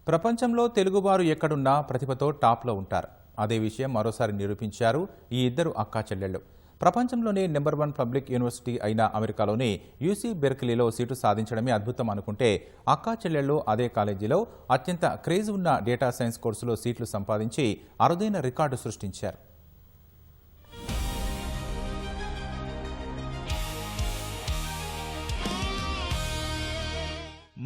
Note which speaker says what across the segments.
Speaker 1: ప్రపంచంలో తెలుగువారు ఎక్కడున్నా ప్రతిభతో టాప్లో ఉంటారు. అదే విషయం మరోసారి నిరూపించారు ఈ ఇద్దరు అక్కా చెల్లెళ్ళు. ప్రపంచంలోనే నెంబర్ 1 పబ్లిక్ యూనివర్సిటీ అయిన అమెరికాలోని యూసీ బెర్కిలీలో సీటు సాధించడమే అద్భుతం అనుకుంటే, అక్కా చెల్లెళ్ళు అదే కాలేజీలో అత్యంత క్రేజ్ ఉన్న డేటా సైన్స్ కోర్సులో సీట్లు సంపాదించి అరుదైన రికార్డు సృష్టించారు.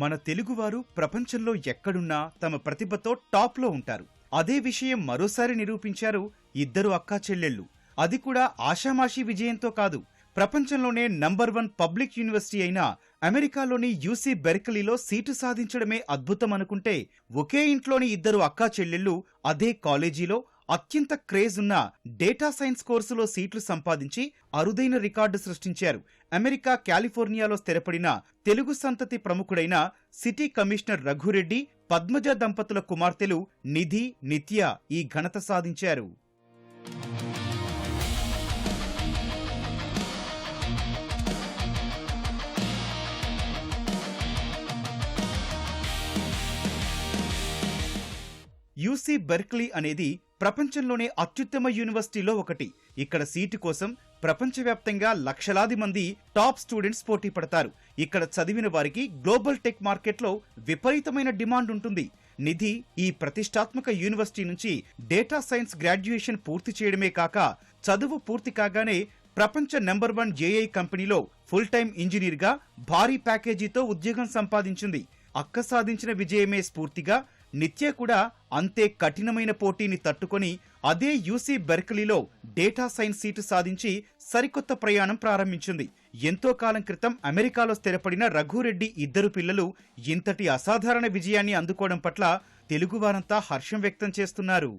Speaker 2: మన తెలుగువారు ప్రపంచంలో ఎక్కడున్నా తమ ప్రతిభతో టాప్లో ఉంటారు. అదే విషయం మరోసారి నిరూపించారు ఇద్దరు అక్కా చెల్లెళ్ళు. అది కూడా ఆషామాషీ విజయంతో కాదు. ప్రపంచంలోనే నంబర్ 1 పబ్లిక్ యూనివర్సిటీ అయిన అమెరికాలోని యూసీ బెర్కిలీలో సీటు సాధించడమే అద్భుతం అనుకుంటే, ఒకే ఇంట్లోని ఇద్దరు అక్కా చెల్లెళ్ళు అదే కాలేజీలో అత్యంత క్రేజ్ ఉన్న డేటా సైన్స్ కోర్సులో సీట్లు సంపాదించి అరుదైన రికార్డు సృష్టించారు. అమెరికా కాలిఫోర్నియాలో స్థిరపడిన తెలుగు సంతతి ప్రముఖుడైన సిటీ కమిషనర్ రఘురెడ్డి, పద్మజ దంపతుల కుమార్తెలు నిధి, నిత్య ఈ ఘనత సాధించారు. యూసీ బెర్కిలీ అనేది ప్రపంచంలోనే అత్యుత్తమ యూనివర్సిటీలో ఒకటి. ఇక్కడ సీటు కోసం ప్రపంచవ్యాప్తంగా లక్షలాది మంది టాప్ స్టూడెంట్స్ పోటీ పడతారు. ఇక్కడ చదివిన వారికి గ్లోబల్ టెక్ మార్కెట్లో విపరీతమైన డిమాండ్ ఉంటుంది. నిధి ఈ ప్రతిష్టాత్మక యూనివర్సిటీ నుంచి డేటా సైన్స్ గ్రాడ్యుయేషన్ పూర్తి చేయడమే కాక, చదువు పూర్తి కాగానే ప్రపంచ నెంబర్ 1 ఏఐ కంపెనీలో ఫుల్ టైం ఇంజనీర్ గా భారీ ప్యాకేజీతో ఉద్యోగం సంపాదించింది. అక్క సాధించిన విజయమే స్ఫూర్తిగా నిత్య కూడా అంతే కఠినమైన పోటీని తట్టుకొని అదే యూసీ బెర్కిలీలో డేటా సైన్స్ సీటు సాధించి సరికొత్త ప్రయాణం ప్రారంభించింది. ఎంతో కాలం క్రితం అమెరికాలో స్థిరపడిన రఘురెడ్డి ఇద్దరు పిల్లలు ఇంతటి అసాధారణ విజయాన్ని అందుకోవడం పట్ల తెలుగువారంతా హర్షం వ్యక్తం చేస్తున్నారు.